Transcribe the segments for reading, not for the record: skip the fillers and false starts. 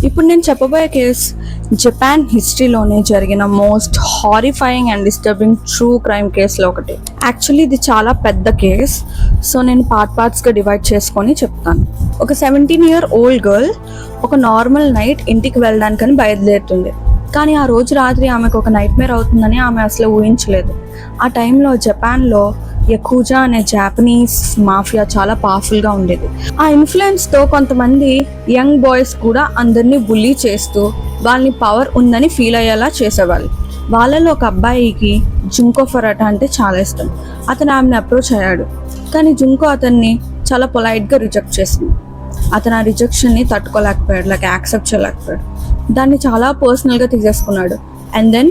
ఇప్పుడు నేను చెప్పబోయే కేస్ జపాన్ హిస్టరీలోనే జరిగిన most horrifying and disturbing true crime కేసులో ఒకటి. యాక్చువల్లీ ఇది చాలా పెద్ద కేస్, సో నేను పార్ట్స్గా డివైడ్ చేసుకొని చెప్తాను. ఒక 17-year-old గర్ల్ ఒక నార్మల్ నైట్ ఇంటికి వెళ్ళడానికని బయలుదేరుతుంది. కానీ ఆ రోజు రాత్రి ఆమెకు ఒక నైట్ మేర్ అవుతుందని ఆమె అసలు ఊహించలేదు. ఆ టైంలో జపాన్లో యకుజా అనే జాపనీస్ మాఫియా చాలా పవర్ఫుల్గా ఉండేది. ఆ ఇన్ఫ్లుయెన్స్తో కొంతమంది యంగ్ బాయ్స్ కూడా అందరినీ బుల్లీ చేస్తూ వాళ్ళని పవర్ ఉందని ఫీల్ అయ్యేలా చేసేవాళ్ళు. వాళ్ళలో ఒక అబ్బాయికి జుంకో ఫరాటా అంటే చాలా ఇష్టం. అతను ఆమెను అప్రోచ్ అయ్యాడు, కానీ జుంకో అతన్ని చాలా పొలైట్గా రిజెక్ట్ చేసింది. అతను ఆ రిజెక్షన్ని తట్టుకోలేకపోయాడు, యాక్సెప్ట్ చేయలేకపోయాడు. దాన్ని చాలా పర్సనల్గా తీసేసుకున్నాడు. అండ్ దెన్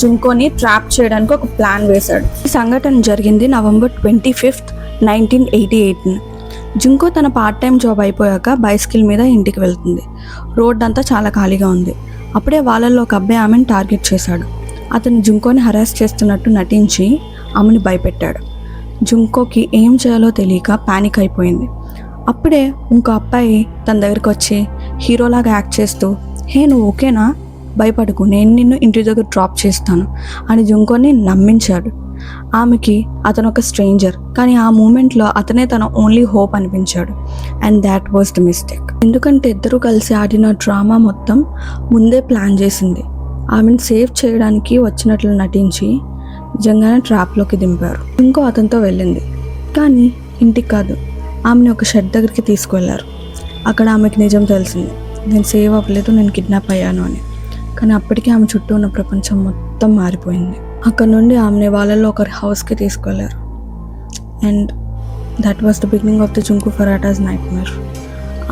జుంకోని ట్రాప్ చేయడానికి ఒక ప్లాన్ వేశాడు. ఈ సంఘటన జరిగింది November 25th, 1988. జుంకో తన పార్ట్ టైం జాబ్ అయిపోయాక బైసికిల్ మీద ఇంటికి వెళ్తుంది. రోడ్ అంతా చాలా ఖాళీగా ఉంది. అప్పుడే వాళ్ళల్లో ఒక అబ్బాయి ఆమెను టార్గెట్ చేశాడు. అతను జుంకోని హరాస్ చేస్తున్నట్టు నటించి ఆమెను భయపెట్టాడు. జుంకోకి ఏం చేయాలో తెలియక పానిక్ అయిపోయింది. అప్పుడే ఇంకో అబ్బాయి తన దగ్గరికి వచ్చి హీరోలాగా యాక్ట్ చేస్తూ, హే నువ్వు ఓకేనా, భయపడకు, నేను నిన్ను ఇంటి దగ్గర డ్రాప్ చేస్తాను అని జుంకోని నమ్మించాడు. ఆమెకి అతను ఒక స్ట్రేంజర్, కానీ ఆ మూమెంట్లో అతనే తన ఓన్లీ హోప్ అనిపించాడు. And that was the mistake. ఎందుకంటే ఇద్దరు కలిసి ఆడిన డ్రామా మొత్తం ముందే ప్లాన్ చేసింది. ఆమెను సేవ్ చేయడానికి వచ్చినట్లు నటించి నిజంగానే ట్రాప్లోకి దింపారు. ఇంకో అతనితో వెళ్ళింది, కానీ ఇంటికి కాదు, ఆమెను ఒక షెడ్ దగ్గరికి తీసుకువెళ్ళారు. అక్కడ ఆమెకి నిజం తెలిసింది, నేను సేవ్ అవ్వలేదు, నేను కిడ్నాప్ అయ్యాను అని. కానీ అప్పటికే ఆమె చుట్టూ ఉన్న ప్రపంచం మొత్తం మారిపోయింది. అక్కడ నుండి ఆమెని వాళ్ళల్లో ఒకరి హౌస్కి తీసుకెళ్లారు. And that was the beginning of the Junko Furuta's nightmare.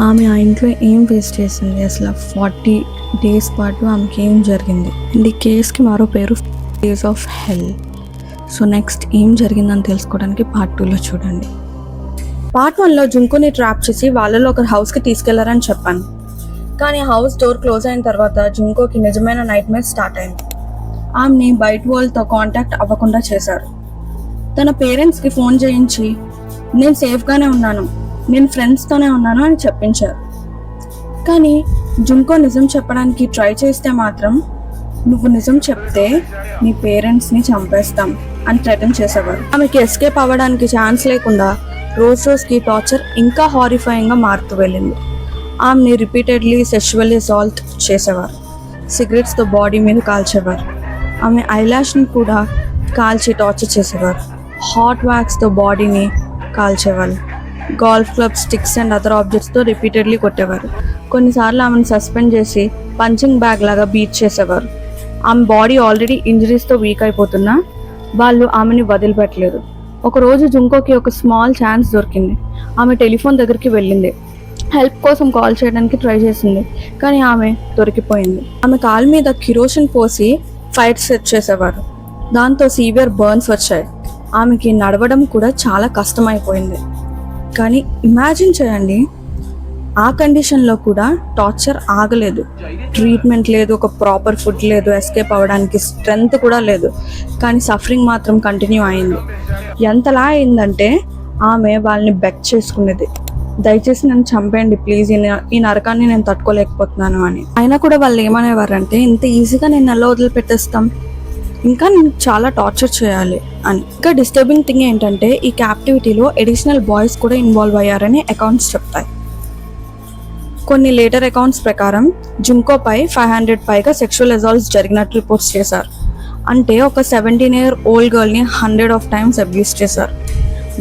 ఆమె ఆ ఇంట్లో ఏం ఫేస్ చేసింది, అసలు 40 days పాటు ఆమెకి ఏం జరిగింది. అండ్ ఈ కేస్కి మరో పేరు days of hell. So next ఏం జరిగిందని తెలుసుకోవడానికి Part 2లో చూడండి. Part 1లో జుంకోని ట్రాప్ చేసి వాళ్ళలో ఒకరి హౌస్కి తీసుకెళ్లారని చెప్పాను. కానీ హౌస్ డోర్ క్లోజ్ అయిన తర్వాత జుంకోకి నిజమైన నైట్ మేర్ స్టార్ట్ అయింది. ఆమెని బయట వాళ్ళతో కాంటాక్ట్ అవ్వకుండా చేశారు. తన పేరెంట్స్కి ఫోన్ చేయించి నేను సేఫ్గానే ఉన్నాను, నేను ఫ్రెండ్స్తోనే ఉన్నాను అని చెప్పించారు. కానీ జుంకో నిజం చెప్పడానికి ట్రై చేస్తే మాత్రం, నువ్వు నిజం చెప్తే నీ పేరెంట్స్ని చంపేస్తాం అని థ్రెటన్ చేసేవారు. ఆమెకి ఎస్కేప్ అవ్వడానికి ఛాన్స్ లేకుండా రోజుకి టార్చర్ ఇంకా హారిఫైయింగ్గా మారుతూ వెళ్ళింది. ఆమెని రిపీటెడ్లీ సెక్షువల్లీ అసాల్ట్ చేసేవారు. సిగరెట్స్తో బాడీ మీద కాల్చేవారు. ఆమె ఐలాష్ని కూడా కాల్చి టార్చర్ చేసేవారు. హాట్ వ్యాక్స్తో బాడీని కాల్చేవాళ్ళు. Golf club sticks and other ఆబ్జెక్ట్స్తో రిపీటెడ్లీ కొట్టేవారు. కొన్నిసార్లు ఆమెను సస్పెండ్ చేసి పంచింగ్ బ్యాగ్ లాగా బీట్ చేసేవారు. ఆమె బాడీ ఆల్రెడీ ఇంజరీస్తో వీక్ అయిపోతున్నా వాళ్ళు ఆమెని వదిలిపెట్టలేదు. ఒకరోజు జుంకోకి ఒక స్మాల్ ఛాన్స్ దొరికింది. ఆమె టెలిఫోన్ దగ్గరికి వెళ్ళింది. హెల్ప్ కోసం కాల్ చేయడానికి ట్రై చేసింది, కానీ ఆమె దొరికిపోయింది. ఆమె కాలు మీద కిరోసిన్ పోసి ఫైర్ సెట్ చేసేవారు. దాంతో సివియర్ బర్న్స్ వచ్చాయి. ఆమెకి నడవడం కూడా చాలా కష్టమైపోయింది. కానీ ఇమాజిన్ చేయండి, ఆ కండిషన్లో కూడా టార్చర్ ఆగలేదు. ట్రీట్మెంట్ లేదు, ఒక ప్రాపర్ ఫుడ్ లేదు, ఎస్కేప్ అవ్వడానికి స్ట్రెంగ్త్ కూడా లేదు. కానీ సఫరింగ్ మాత్రం కంటిన్యూ అయింది. ఎంతలా అయిందంటే ఆమె వాళ్ళని బెక్ చేసుకునేది, దయచేసి నన్ను చంపేయండి ప్లీజ్, ఈ నరకాన్ని నేను తట్టుకోలేకపోతున్నాను అని. అయినా కూడా వాళ్ళు ఏమనేవారంటే, ఇంత ఈజీగా నేను ఎలా వదిలిపెట్టేస్తాం, ఇంకా నేను చాలా టార్చర్ చేయాలి అని. ఇంకా డిస్టర్బింగ్ థింగ్ ఏంటంటే, ఈ క్యాప్టివిటీలో అడిషనల్ బాయ్స్ కూడా ఇన్వాల్వ్ అయ్యారని అకౌంట్స్ చెప్తాయి. కొన్ని లేటర్ అకౌంట్స్ ప్రకారం జుంకోపై 500 పైగా సెక్షువల్ అసాల్ట్స్ జరిగినట్టు రిపోర్ట్స్ చేశారు. అంటే ఒక 17-year-old గర్ల్ని 100 times అబ్యూస్ చేశారు.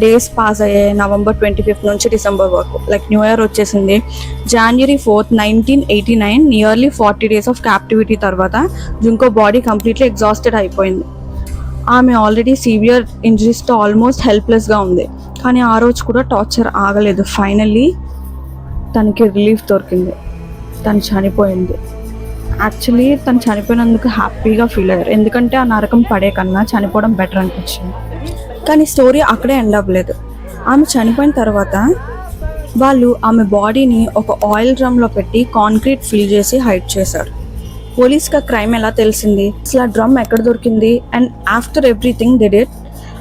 డేస్ పాస్ అయ్యాయి. November 25th నుంచి December వరకు, న్యూ ఇయర్ వచ్చేసింది. January 4th, 1989, nearly 40 days of captivity తర్వాత జుంకో బాడీ కంప్లీట్లీ ఎగ్జాస్టెడ్ అయిపోయింది. ఆమె ఆల్రెడీ సివియర్ ఇంజరీస్తో ఆల్మోస్ట్ హెల్ప్లెస్గా ఉంది. కానీ ఆ రోజు కూడా టార్చర్ ఆగలేదు. ఫైనల్లీ తనకి రిలీఫ్ దొరికింది, తను చనిపోయింది. యాక్చువల్లీ తను చనిపోయినందుకు హ్యాపీగా ఫీల్ అయ్యారు, ఎందుకంటే ఆ నరకం పడే కన్నా చనిపోవడం బెటర్ అనిపించింది. కానీ స్టోరీ అక్కడే ఎండ్ అవ్వలేదు. ఆమె చనిపోయిన తర్వాత వాళ్ళు ఆమె బాడీని ఒక ఆయిల్ డ్రమ్లో పెట్టి కాంక్రీట్ ఫిల్ చేసి హైడ్ చేశారు. పోలీస్కి ఆ క్రైమ్ ఎలా తెలిసింది, అసలు ఆ డ్రమ్ ఎక్కడ దొరికింది, and after everything they did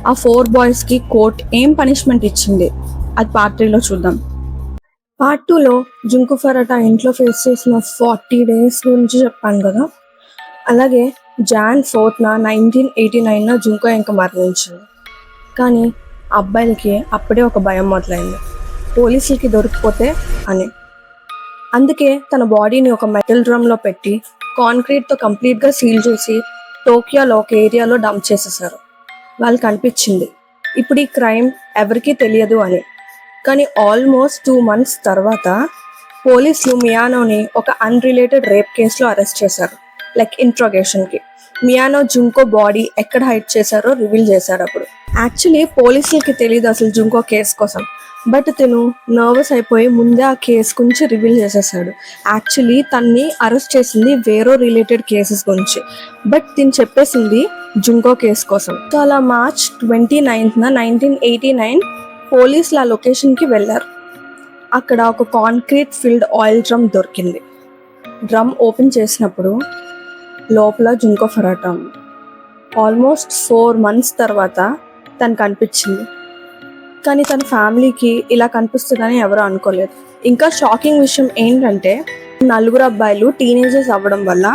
ఆ 4 boysకి కోర్ట్ ఏం పనిష్మెంట్ ఇచ్చింది, అది Part 3లో చూద్దాం. పార్ట్ 2లో జుంకో ఫరాటా ఇంట్లో ఫేస్ చేసిన 40 డేస్ గురించి చెప్పాను కదా. అలాగే జాన్ 4న 1989 జుంకో ఇంకా మరణించింది. కానీ అబ్బాయిలకి అప్పుడే ఒక భయం మొదలైంది, పోలీసులకి దొరికిపోతే అని. అందుకే తన బాడీని ఒక మెటల్ డ్రమ్లో పెట్టి కాంక్రీట్తో కంప్లీట్గా సీల్ చేసి టోక్యోలో ఒక ఏరియాలో డంప్ చేసేసారు. వాళ్ళకి అనిపించింది ఇప్పుడు ఈ క్రైమ్ ఎవరికీ తెలియదు అని. కానీ ఆల్మోస్ట్ 2 months తర్వాత పోలీసులు మియానోని ఒక అన్రిలేటెడ్ రేప్ కేసులో అరెస్ట్ చేశారు, లైక్ ఇంట్రోగేషన్కి. మియానో జుంకో బాడీ ఎక్కడ హైడ్ చేశారో రివీల్ చేశారు. అప్పుడు యాక్చువల్లీ పోలీసులకి తెలియదు అసలు జుంకో కేసు కోసం, బట్ తను నర్వస్ అయిపోయి ముందే ఆ కేసు గురించి రివీల్ చేసేసాడు. యాక్చువల్లీ తన్ని అరెస్ట్ చేసింది వేరే రిలేటెడ్ కేసెస్ గురించి, బట్ తిని చెప్పేసింది జుంకో కేసు కోసం. సో అలా March 29న 1989 పోలీసులు ఆ లొకేషన్కి వెళ్ళారు. అక్కడ ఒక కాంక్రీట్ ఫిల్డ్ ఆయిల్ డ్రమ్ దొరికింది. డ్రమ్ ఓపెన్ చేసినప్పుడు లోపల జుంకో ఫరాటా ఉంది. ఆల్మోస్ట్ 4 months తర్వాత తనకు అనిపించింది. కానీ తన ఫ్యామిలీకి ఇలా కనిపిస్తుందని ఎవరూ అనుకోలేదు. ఇంకా షాకింగ్ విషయం ఏంటంటే 4 అబ్బాయిలు టీనేజర్స్ అవ్వడం వల్ల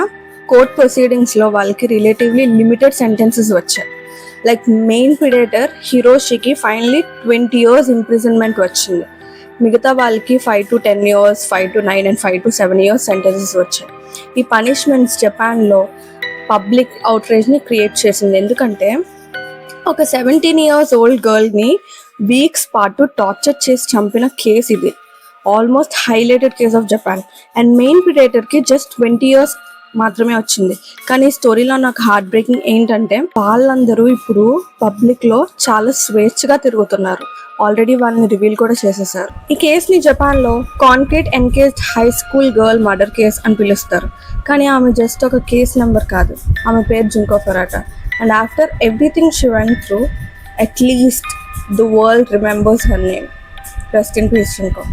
కోర్ట్ ప్రొసీడింగ్స్లో వాళ్ళకి రిలేటివ్లీ లిమిటెడ్ సెంటెన్సెస్ వచ్చాయి. లైక్ మెయిన్ ప్రిడేటర్ హిరోషికి ఫైనలీ 20 years ఇంప్రిజన్మెంట్ వచ్చింది. మిగతా వాళ్ళకి 5 to 10 years, 5 to 9 and 5 to 7 years sentences వచ్చాయి. ఈ పనిష్మెంట్స్ జపాన్లో పబ్లిక్ అవుట్రేజ్ని క్రియేట్ చేసింది. ఎందుకంటే ఒక 17 years old గర్ల్ని వీక్స్ పాటు టార్చర్ చేసి చంపిన కేసు ఇది. Almost highlighted case of Japan. And main ప్రిడేటర్కి జస్ట్ 20 years మాత్రమే వచ్చింది. కానీ ఈ స్టోరీలో నాకు హార్ట్ బ్రేకింగ్ ఏంటంటే వాళ్ళందరూ ఇప్పుడు పబ్లిక్లో చాలా స్వేచ్ఛగా తిరుగుతున్నారు. ఆల్రెడీ వాళ్ళని రివీల్ కూడా చేసేసారు. ఈ కేసుని జపాన్లో concrete encased high school girl murder case అని పిలుస్తారు. కానీ ఆమె జస్ట్ ఒక కేస్ నెంబర్ కాదు, ఆమె పేరు Junko Furuta. And after everything she went through, at least the world remembers her name. Rest in peace Junco.